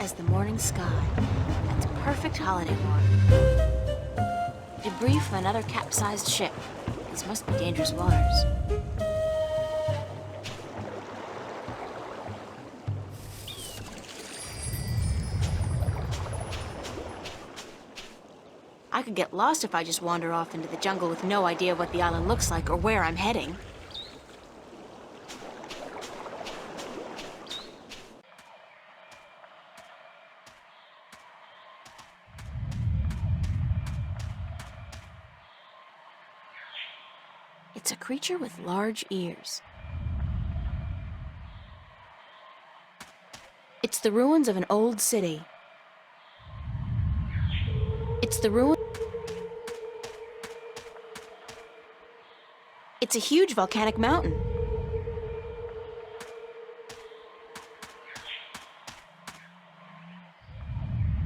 as the morning sky. That's perfect holiday water. Debris from another capsized ship. These must be dangerous waters. I could get lost if I just wander off into the jungle with no idea what the island looks like or where I'm heading. It's a creature with large ears. It's the ruins of an old city. It's the ruin. It's a huge volcanic mountain.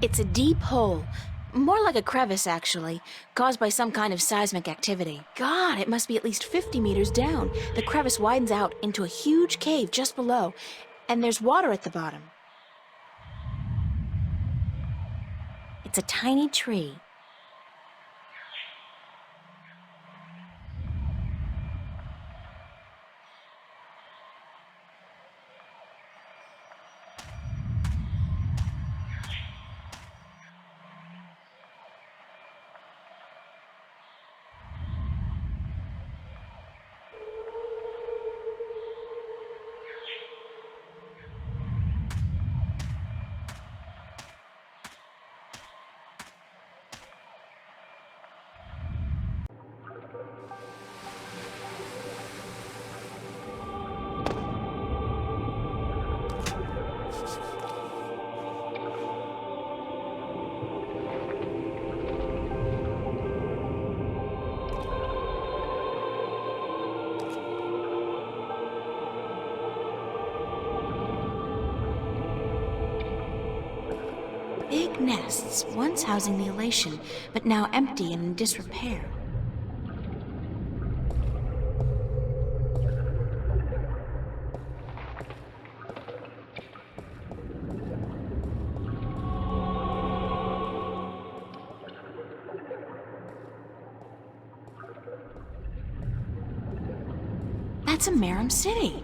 It's a deep hole, more like a crevice actually, caused by some kind of seismic activity. God, it must be at least 50 meters down. The crevice widens out into a huge cave just below, and there's water at the bottom. It's a tiny tree. Big nests, once housing the elation, but now empty and in disrepair. That's a Merum city.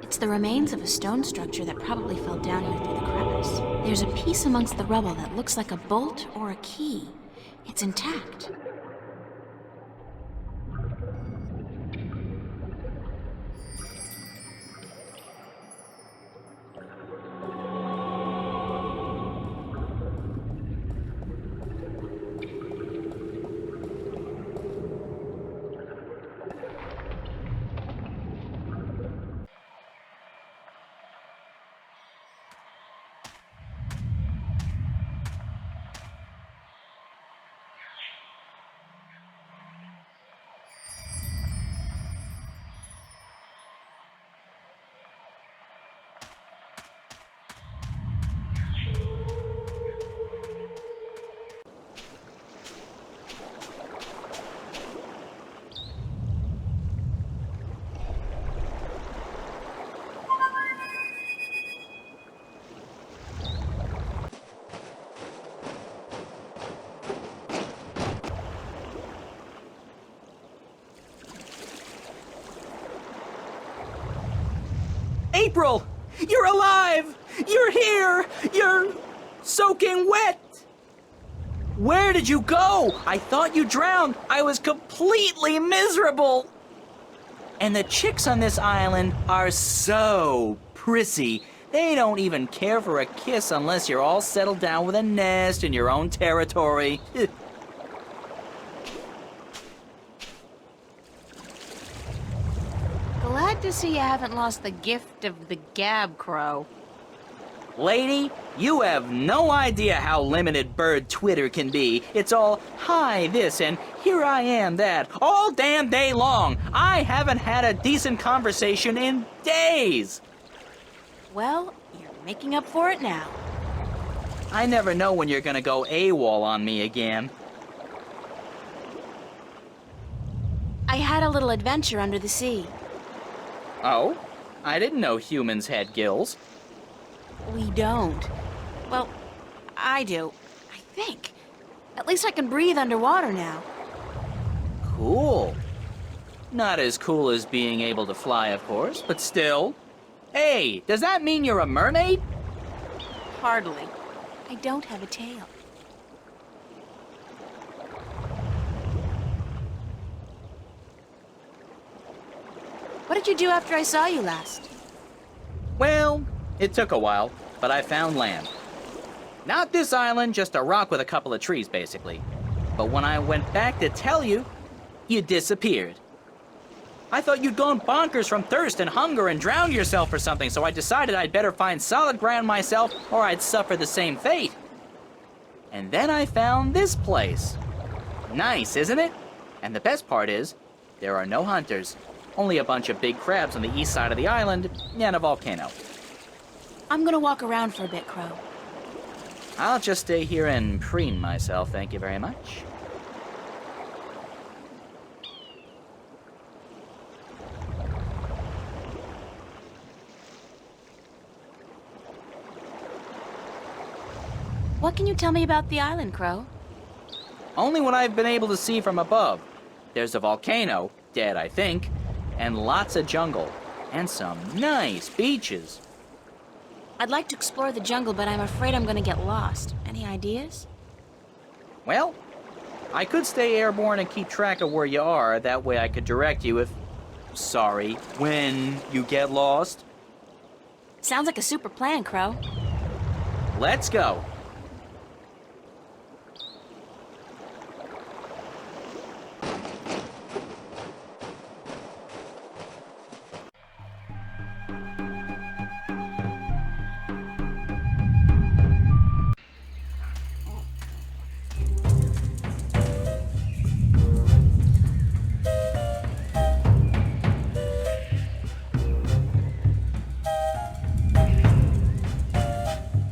It's the remains of a stone structure that probably fell down here through the crevice. There's a piece amongst the rubble that looks like a bolt or a key. It's intact. April! You're alive! You're here! You're soaking wet! Where did you go? I thought you drowned. I was completely miserable. And the chicks on this island are so prissy. They don't even care for a kiss unless you're all settled down with a nest in your own territory. Glad to see you haven't lost the gift of the gab crow. Lady, you have no idea how limited bird Twitter can be. It's all, hi this and here I am that, all damn day long. I haven't had a decent conversation in days. Well, you're making up for it now. I never know when you're gonna go AWOL on me again. I had a little adventure under the sea. Oh? I didn't know humans had gills. We don't. Well, I do. I think. At least I can breathe underwater now. Cool. Not as cool as being able to fly, of course, but still. Hey, does that mean you're a mermaid? Hardly. I don't have a tail. What did you do after I saw you last? Well, it took a while, but I found land. Not this island, just a rock with a couple of trees, basically. But when I went back to tell you, you disappeared. I thought you'd gone bonkers from thirst and hunger and drowned yourself or something, so I decided I'd better find solid ground myself or I'd suffer the same fate. And then I found this place. Nice, isn't it? And the best part is, there are no hunters. Only a bunch of big crabs on the east side of the island and a volcano. I'm gonna walk around for a bit, Crow. I'll just stay here and preen myself, thank you very much. What can you tell me about the island, Crow? Only what I've been able to see from above. There's a volcano, dead I think, and lots of jungle, and some nice beaches. I'd like to explore the jungle, but I'm afraid I'm gonna get lost. Any ideas? Well, I could stay airborne and keep track of where you are. That way I could direct you if... Sorry, when you get lost. Sounds like a super plan, Crow. Let's go.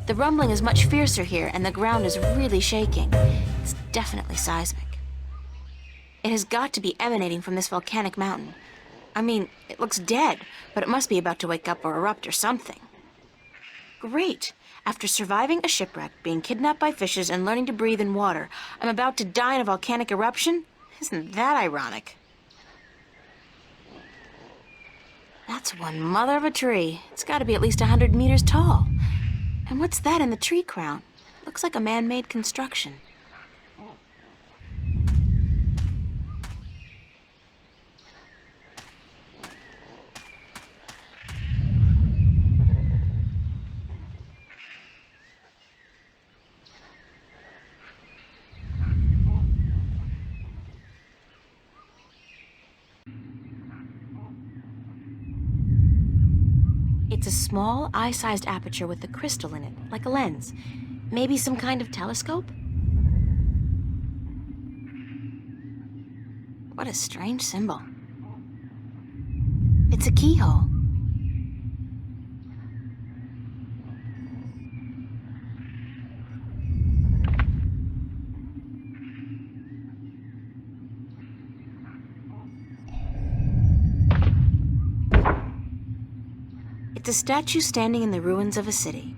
The rumbling is much fiercer here, and the ground is really shaking. It's definitely seismic. It has got to be emanating from this volcanic mountain. I mean, it looks dead, but it must be about to wake up or erupt or something. Great! After surviving a shipwreck, being kidnapped by fishes, and learning to breathe in water, I'm about to die in a volcanic eruption? Isn't that ironic? That's one mother of a tree. It's got to be at least 100 meters tall. And what's that in the tree crown? Looks like a man-made construction. It's a small, eye-sized aperture with a crystal in it, like a lens. Maybe some kind of telescope? What a strange symbol. It's a keyhole. It's a statue standing in the ruins of a city.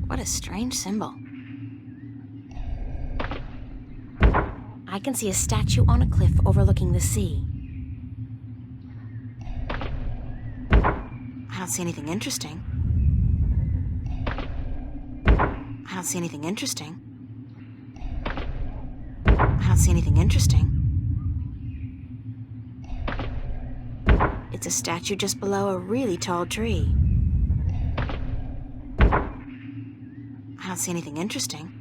What a strange symbol. I can see a statue on a cliff overlooking the sea. I don't see anything interesting. I don't see anything interesting. I don't see anything interesting. It's a statue just below a really tall tree. I don't see anything interesting.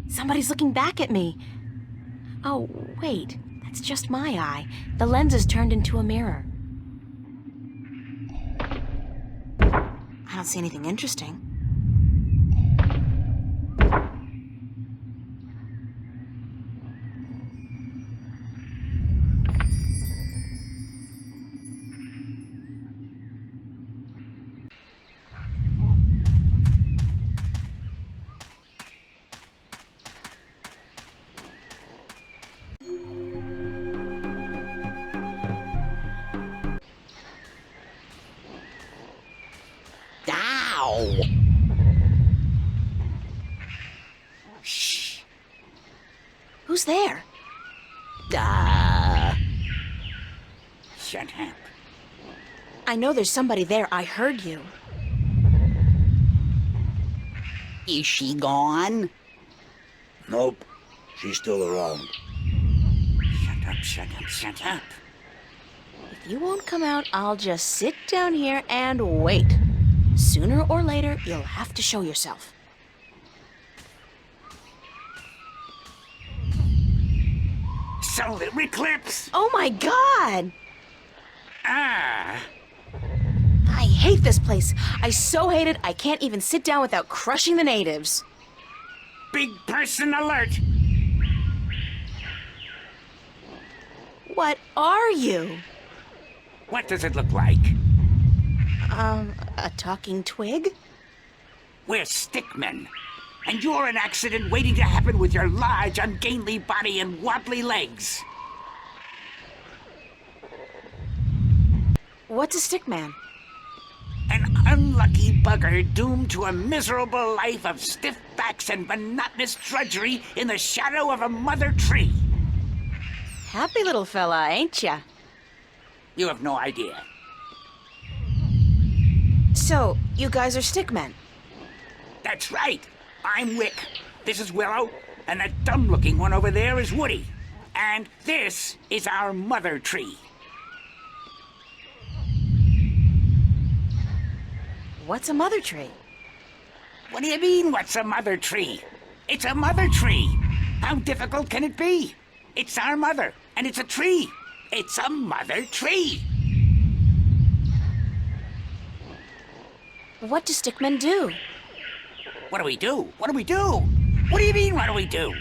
Somebody's looking back at me. Oh, wait, that's just my eye. The lens is turned into a mirror. I don't see anything interesting. now. Shh. Who's there? Shut up. I know there's somebody there. I heard you. Is she gone? Nope. She's still around. Shut up, shut up, shut up. If you won't come out, I'll just sit down here and wait. Sooner or later, you'll have to show yourself. Solar eclipse! Oh my god! Ah! I hate this place. I so hate it, I can't even sit down without crushing the natives. Big person alert! What are you? What does it look like? A talking twig? We're stickmen. And you're an accident waiting to happen with your large, ungainly body and wobbly legs. What's a stickman? An unlucky bugger doomed to a miserable life of stiff backs and monotonous drudgery in the shadow of a mother tree. Happy little fella, ain't ya? You have no idea. So, you guys are stickmen? That's right. I'm Wick. This is Willow. And that dumb-looking one over there is Woody. And this is our mother tree. What's a mother tree? What do you mean, what's a mother tree? It's a mother tree. How difficult can it be? It's our mother, and it's a tree. It's a mother tree. What do stickmen do? What do we do? What do we do? What do you mean, what do we do?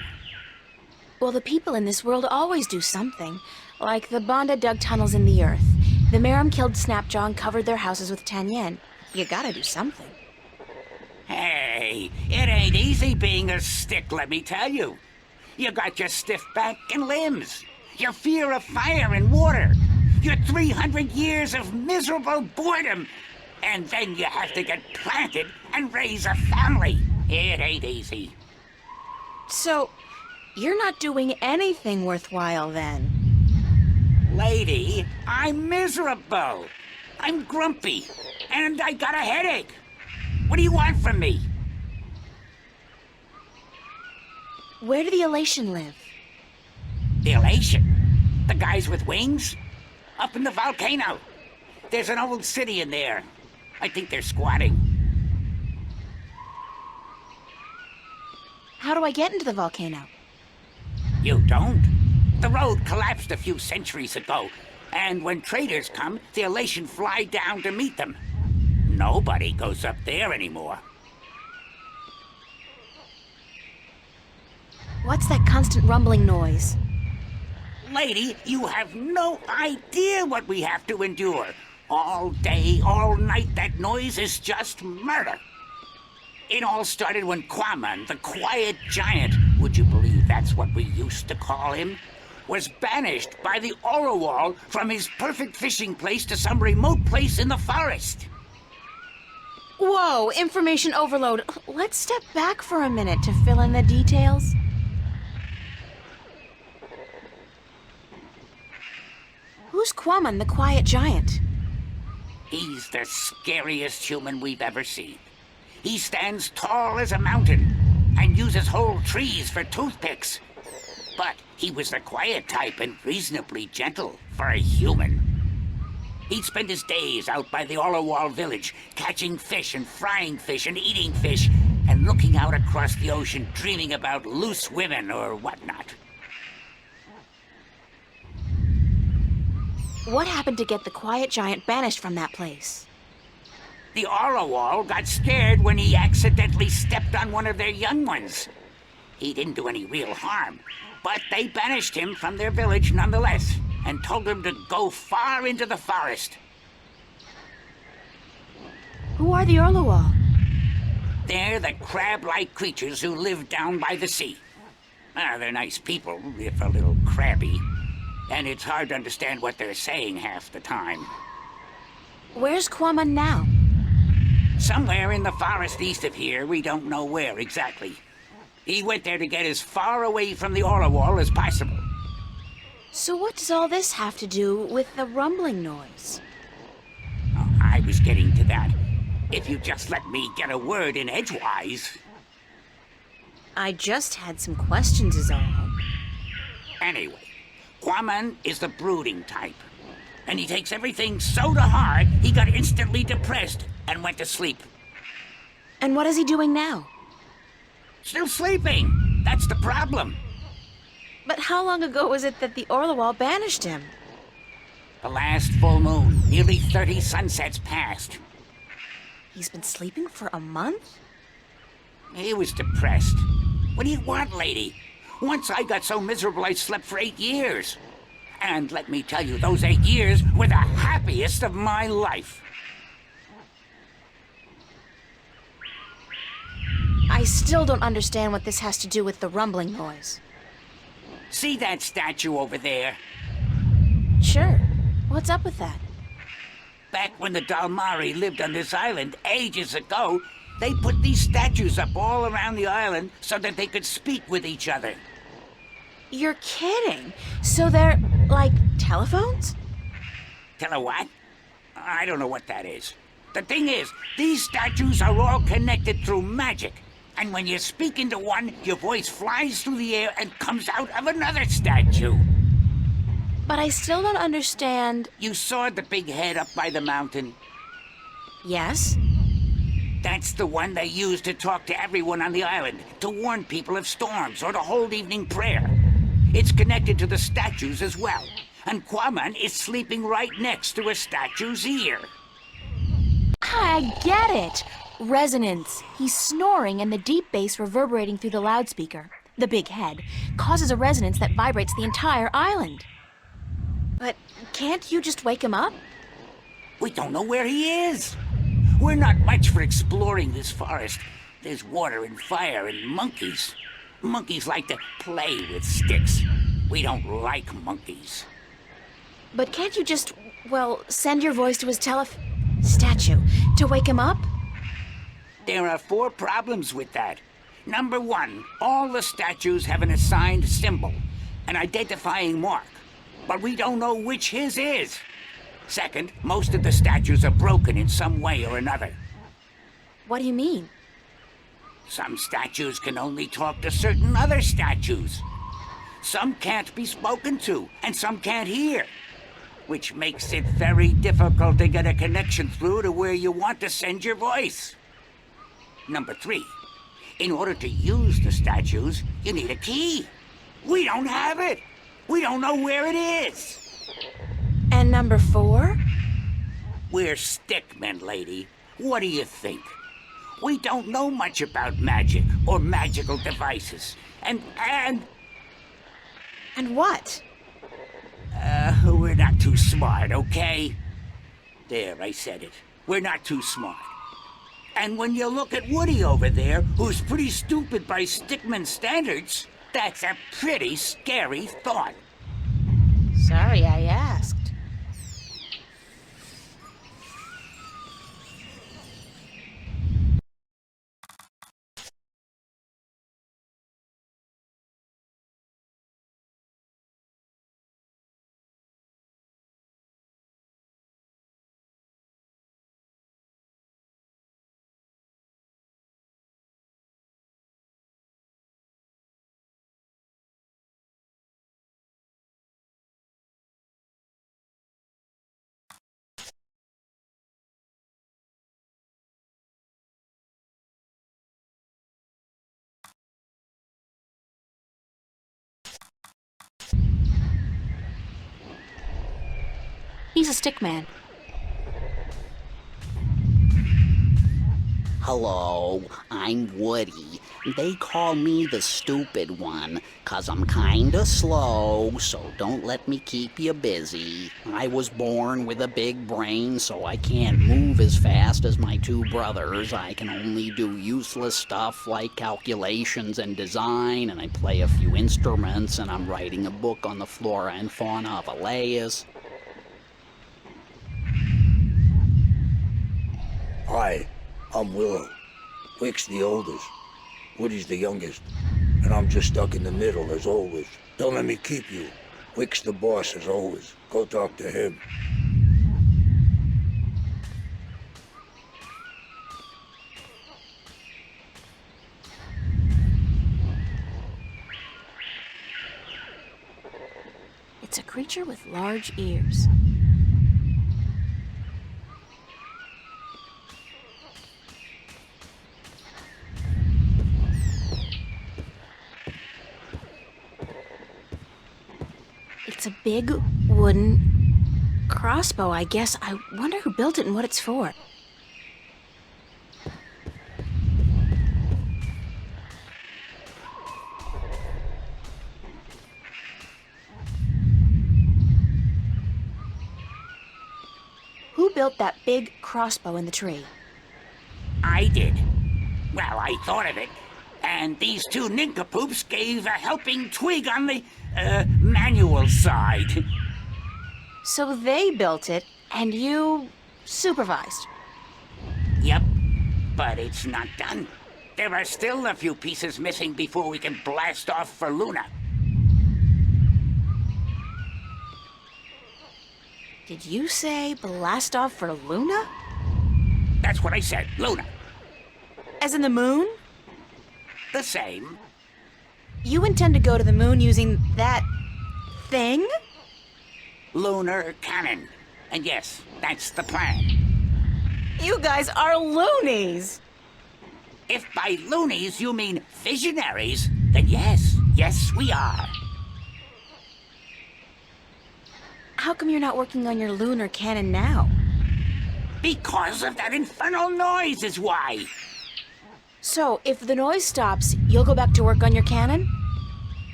Well, the people in this world always do something. Like the Banda dug tunnels in the earth. The Merum killed Snapjaw and covered their houses with Tanyen. You gotta do something. Hey, it ain't easy being a stick, let me tell you. You got your stiff back and limbs, your fear of fire and water, your 300 years of miserable boredom, and then you have to get planted and raise a family. It ain't easy. So, you're not doing anything worthwhile then? Lady, I'm miserable. I'm grumpy, and I got a headache. What do you want from me? Where do the Elation live? The Elation? The guys with wings? Up in the volcano. There's an old city in there. I think they're squatting. How do I get into the volcano? You don't? The road collapsed a few centuries ago, and when traders come, the Elation fly down to meet them. Nobody goes up there anymore. What's that constant rumbling noise? Lady, you have no idea what we have to endure. All day, all night, that noise is just murder. It all started when Quaman, the Quiet Giant, would you believe that's what we used to call him, was banished by the Orowal from his perfect fishing place to some remote place in the forest. Whoa, information overload. Let's step back for a minute to fill in the details. Who's Quaman, the Quiet Giant? He's the scariest human we've ever seen. He stands tall as a mountain and uses whole trees for toothpicks. But he was the quiet type and reasonably gentle for a human. He'd spend his days out by the Orowal village, catching fish and frying fish and eating fish, and looking out across the ocean, dreaming about loose women or whatnot. What happened to get the Quiet Giant banished from that place? The Orowal got scared when he accidentally stepped on one of their young ones. He didn't do any real harm, but they banished him from their village nonetheless, and told him to go far into the forest. Who are the Orlowal? They're the crab-like creatures who live down by the sea. They're nice people, if a little crabby. And it's hard to understand what they're saying half the time. Where's Quaman now? Somewhere in the forest east of here, we don't know where exactly. He went there to get as far away from the Orlewall as possible. So what does all this have to do with the rumbling noise? Oh, I was getting to that. If you just let me get a word in edgewise. I just had some questions is all. Anyway, Quaman is the brooding type. And he takes everything so to heart, he got instantly depressed and went to sleep. And what is he doing now? Still sleeping. That's the problem. But how long ago was it that the Orlewall banished him? The last full moon, nearly 30 sunsets passed. He's been sleeping for a month? He was depressed. What do you want, lady? Once I got so miserable I slept for 8 years. And let me tell you, those 8 years were the happiest of my life. I still don't understand what this has to do with the rumbling noise. See that statue over there? Sure. What's up with that? Back when the Dalmari lived on this island ages ago, they put these statues up all around the island so that they could speak with each other. You're kidding. So they're like telephones? Tell her what? I don't know what that is. The thing is, these statues are all connected through magic. And when you speak into one, your voice flies through the air and comes out of another statue. But I still don't understand. You saw the big head up by the mountain? Yes? That's the one they use to talk to everyone on the island, to warn people of storms or to hold evening prayer. It's connected to the statues as well. And Quaman is sleeping right next to a statue's ear. I get it. Resonance. He's snoring and the deep bass reverberating through the loudspeaker, the big head, causes a resonance that vibrates the entire island. But can't you just wake him up? We don't know where he is. We're not much for exploring this forest. There's water and fire and monkeys. Monkeys like to play with sticks. We don't like monkeys. But can't you just, well, send your voice to his statue to wake him up? There are 4 problems with that. Number 1, all the statues have an assigned symbol, an identifying mark, but we don't know which his is. Second, most of the statues are broken in some way or another. What do you mean? Some statues can only talk to certain other statues. Some can't be spoken to, and some can't hear, which makes it very difficult to get a connection through to where you want to send your voice. Number 3, in order to use the statues, you need a key. We don't have it. We don't know where it is. And number 4? We're stickmen, lady. What do you think? We don't know much about magic or magical devices. And what? we're not too smart, okay? There, I said it. We're not too smart. And when you look at Woody over there, who's pretty stupid by stickman standards, that's a pretty scary thought. Sorry I asked. He's a stickman. Hello, I'm Woody. They call me the stupid one, 'cause I'm kinda slow, so don't let me keep you busy. I was born with a big brain, so I can't move as fast as my 2 brothers. I can only do useless stuff like calculations and design, and I play a few instruments, and I'm writing a book on the flora and fauna of Elias. Hi, I'm Willow. Wick's the oldest. Woody's the youngest. And I'm just stuck in the middle, as always. Don't let me keep you. Wick's the boss, as always. Go talk to him. It's a creature with large ears. It's a big wooden crossbow, I guess. I wonder who built it and what it's for. Who built that big crossbow in the tree? I did. Well, I thought of it. And these two nincompoops gave a helping twig on the, manual side. So they built it, and you supervised. Yep, but it's not done. There are still a few pieces missing before we can blast off for Luna. Did you say blast off for Luna? That's what I said, Luna. As in the moon? The same. You intend to go to the moon using that thing? Lunar cannon. And yes, that's the plan. You guys are loonies! If by loonies you mean visionaries, then yes, we are. How come you're not working on your lunar cannon now? Because of that infernal noise is why. So, if the noise stops, you'll go back to work on your cannon?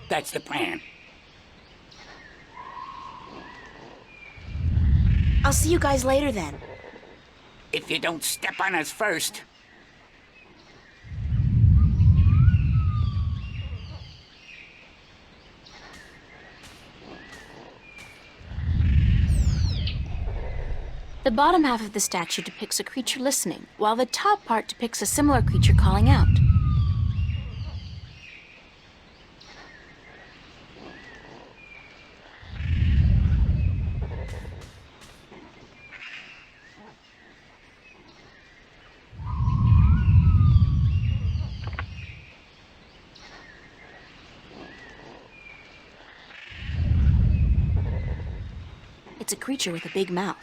That's the plan. I'll see you guys later then. If you don't step on us first. The bottom half of the statue depicts a creature listening, while the top part depicts a similar creature calling out. It's a creature with a big mouth.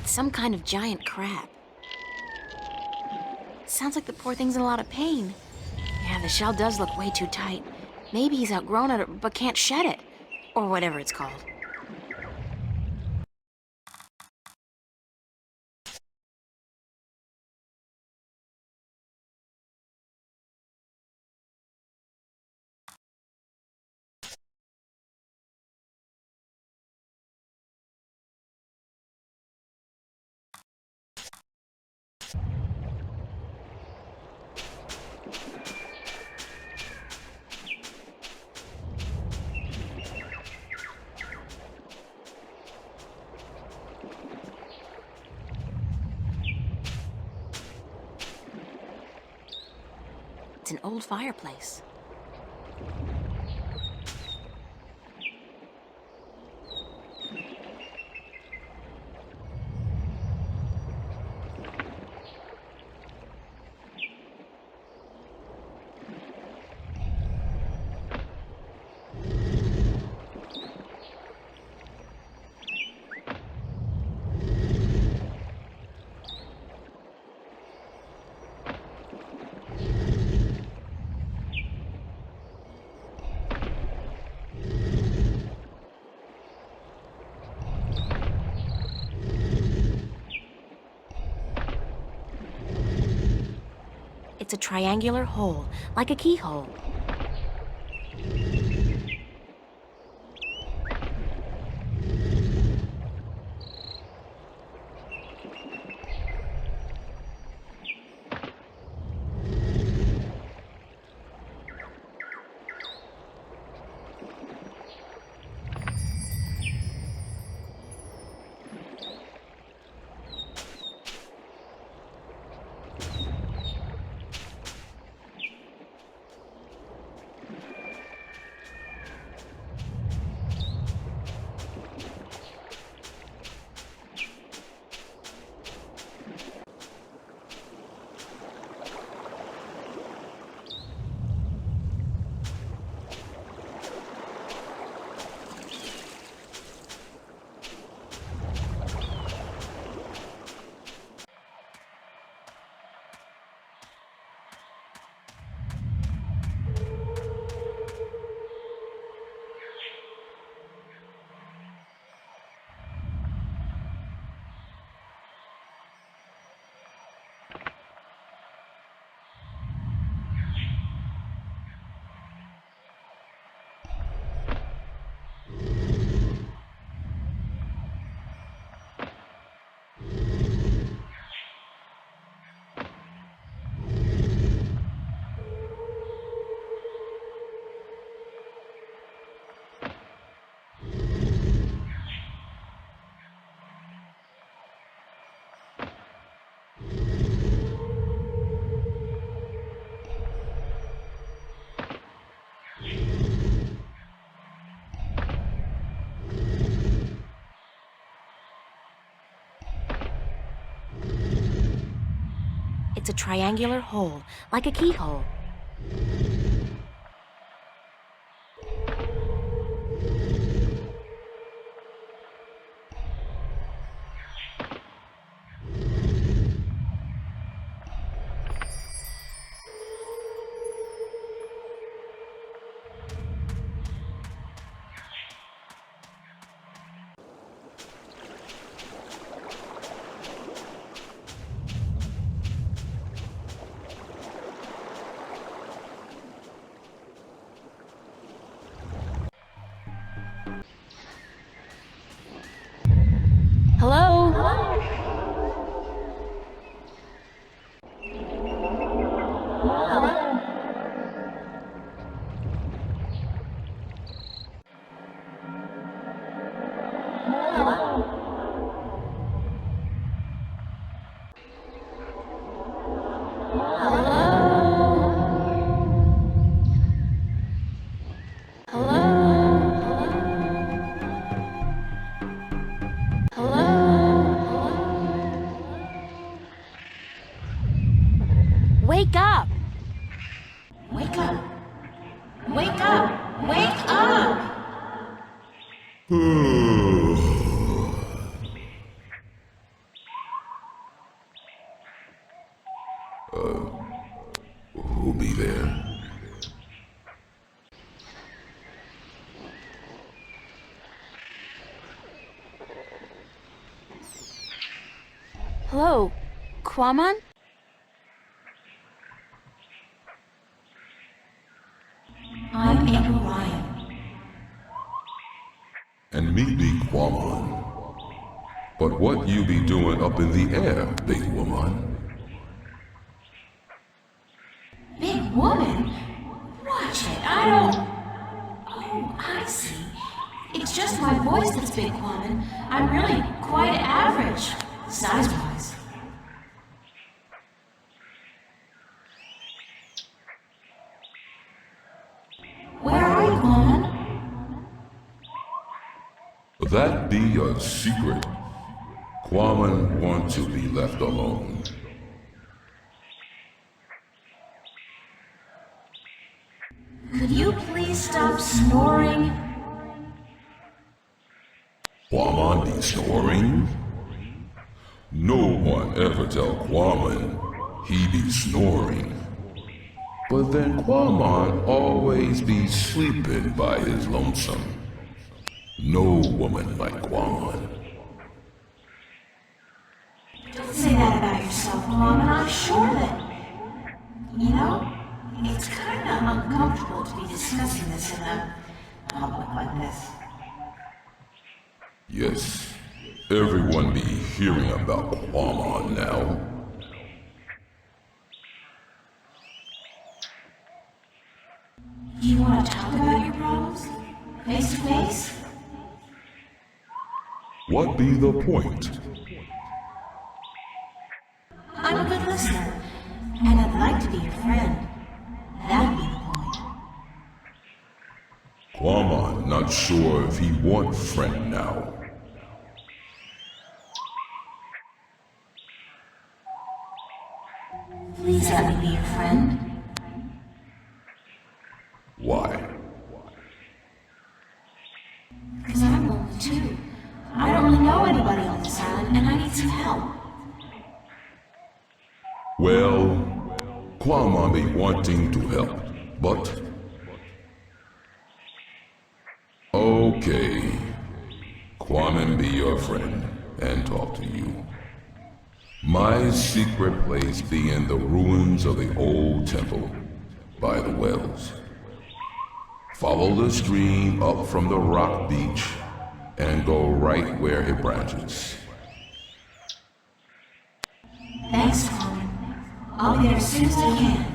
Some kind of giant crab. Sounds like the poor thing's in a lot of pain. Yeah, the shell does look way too tight. Maybe he's outgrown it, but can't shed it. Or whatever it's called. It's an old fireplace. It's a triangular hole, like a keyhole. It's a triangular hole, like a keyhole. Hello? Wake up! Wake up! Wake up! Wake up! Who'll be there? Hello, Quamon? I'm April Ryan. And me be Quamon. But what you be doing up in the air, big woman? Big woman? Watch it, I don't... Oh, I see. It's just my voice that's big, Quamon. I'm really quite average, size-wise. That be a secret. Quamon want to be left alone. Could you please stop snoring? Quamon be snoring? No one ever tell Quamon he be snoring. But then Quamon always be sleeping by his lonesome. No woman like Quamon. Don't say that about yourself, Mom, and I'm sure that... You know, it's kind of uncomfortable to be discussing this in a public like this. Yes, everyone be hearing about Quamon now. Do you want to talk about your problems? Face to face? What be the point? I'm a good listener, and I'd like to be your friend. That'd be the point. Quamon not sure if he want friend now. Please let me be your friend. Why? Because I'm lonely too. I don't really know anybody on this island, and I need some help. Well, Quamon be wanting to help, but... Okay. Quamon be your friend and talk to you. My secret place be in the ruins of the old temple by the wells. Follow the stream up from the rock beach and go right where it branches. Thanks, Colin. I'll be there as soon as I can.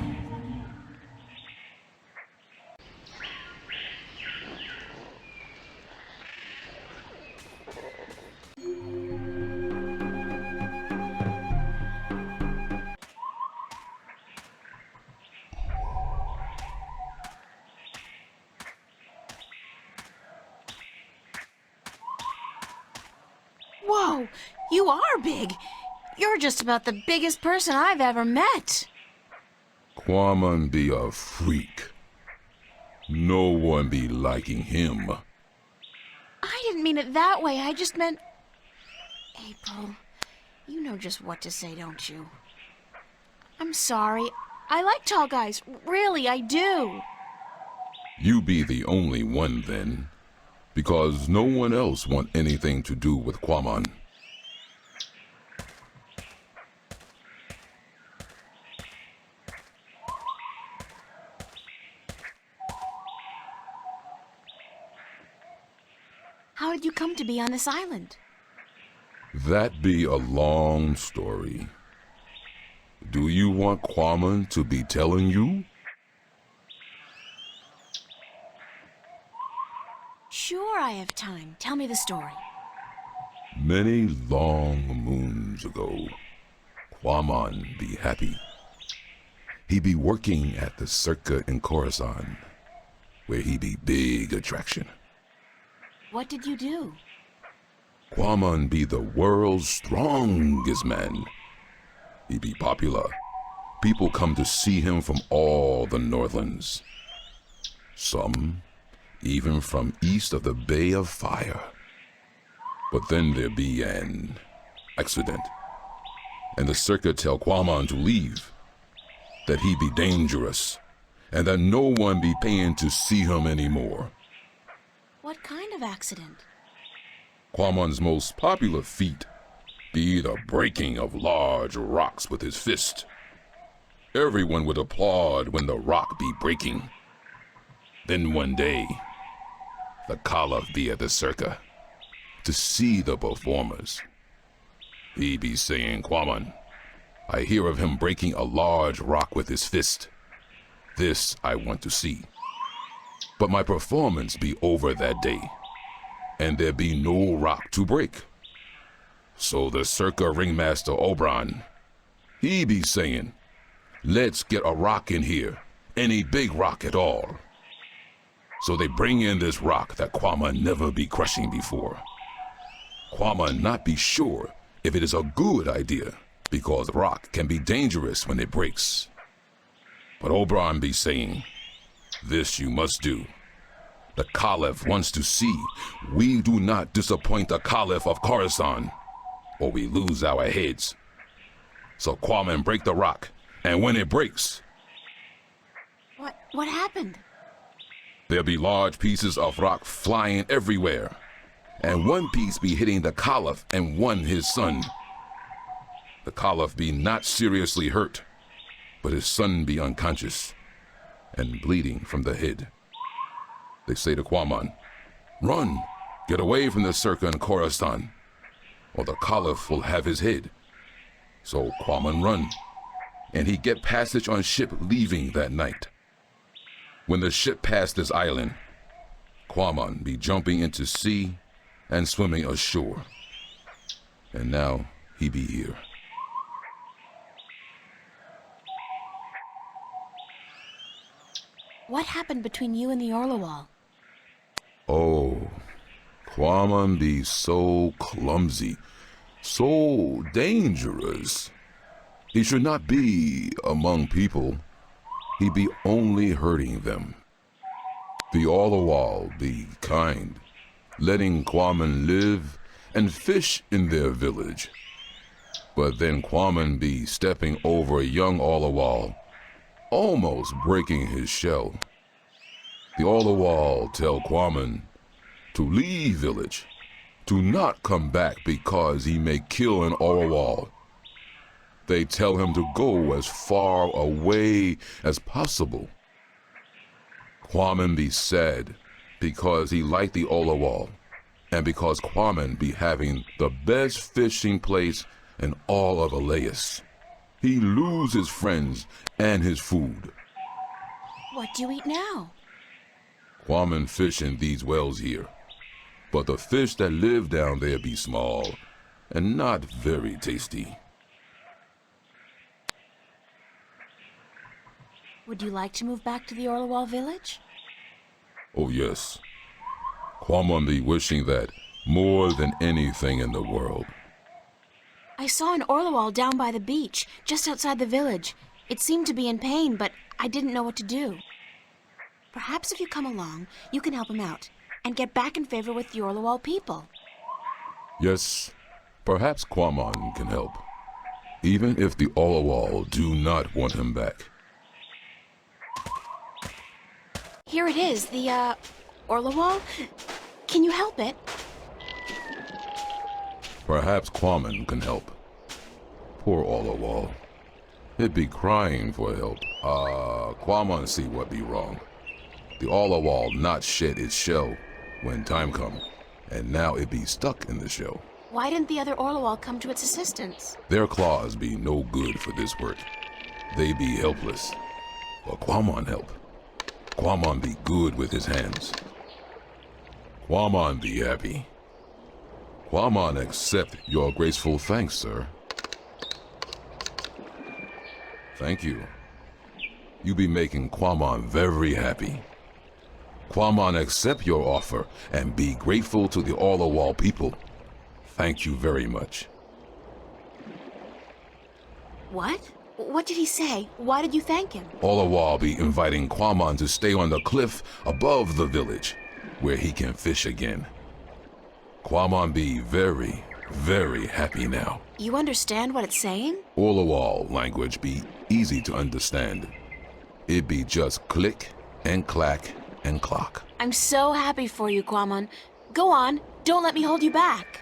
Whoa, you are big. You're just about the biggest person I've ever met. Quamon be a freak. No one be liking him. I didn't mean it that way. I just meant... April, you know just what to say, don't you? I'm sorry. I like tall guys. Really, I do. You be the only one then, because no one else want anything to do with Quamon. How did you come to be on this island? That be a long story. Do you want Quamon to be telling you? Sure, I have time. Tell me the story. Many long moons ago, Quamon be happy. He be working at the circa in Coruscant, where he be big attraction. What did you do? Quamon be the world's strongest man. He be popular. People come to see him from all the Northlands. Some even from east of the Bay of Fire. But then there be an accident, and the circuit tell Quamon to leave, that he be dangerous, and that no one be paying to see him anymore. What kind of accident? Quamon's most popular feat be the breaking of large rocks with his fist. Everyone would applaud when the rock be breaking. Then one day, the Caliph be at the circa to see the performers. He be saying, Quamon, I hear of him breaking a large rock with his fist. This I want to see. But my performance be over that day, and there be no rock to break. So the circa ringmaster Oberon, he be saying, let's get a rock in here, any big rock at all. So they bring in this rock that Quamon never be crushing before. Quamon not be sure if it is a good idea, because rock can be dangerous when it breaks. But Oberon be saying, this you must do. The Caliph wants to see we do not disappoint the Caliph of Coruscant, or we lose our heads. So Quamon break the rock, and when it breaks, What happened? there be large pieces of rock flying everywhere, and one piece be hitting the Caliph and one his son. The Caliph be not seriously hurt, but his son be unconscious and bleeding from the head. They say to Quamon, run, get away from the Circa and Coruscant, or the Caliph will have his head. So Quamon run, and he get passage on ship leaving that night. When the ship passed this island, Quamon be jumping into sea and swimming ashore. And now he be here. What happened between you and the Orlawal? Oh, Quamon be so clumsy, so dangerous. He should not be among people. He be only hurting them. The Orlawal be kind, letting Quamon live and fish in their village. But then Quamon be stepping over a young Orlawal, almost breaking his shell. The Orlawal tell Quamon to leave village, to not come back because he may kill an Orlawal. They tell him to go as far away as possible. Quamon be sad because he liked the Orlawal, and because Quamon be having the best fishing place in all of Elias. He lose his friends and his food. What do you eat now? Quamon fish in these wells here, but the fish that live down there be small and not very tasty. Would you like to move back to the Orlawal village? Oh yes, Quamon be wishing that more than anything in the world. I saw an Orlawal down by the beach, just outside the village. It seemed to be in pain, but I didn't know what to do. Perhaps if you come along, you can help him out and get back in favor with the Orlawal people. Yes, perhaps Quamon can help, even if the Orlawal do not want him back. Here it is, the, Orlawal. Can you help it? Perhaps Quamon can help. Poor Orlawal. It be crying for help. Quamon see what be wrong. The Orlawal not shed its shell when time come, and now it be stuck in the shell. Why didn't the other Orlawal come to its assistance? Their claws be no good for this work. They be helpless. But Quamon help. Quamon be good with his hands. Quamon be happy. Quamon accept your graceful thanks, sir. Thank you. You be making Quamon very happy. Quamon accept your offer and be grateful to the Orlawal people. Thank you very much. What? What did he say? Why did you thank him? Orlawal be inviting Quamon to stay on the cliff above the village, where he can fish again. Quamon be very, very happy now. You understand what it's saying? Orlawal language be easy to understand. It be just click and clack and clock. I'm so happy for you, Quamon. Go on, don't let me hold you back.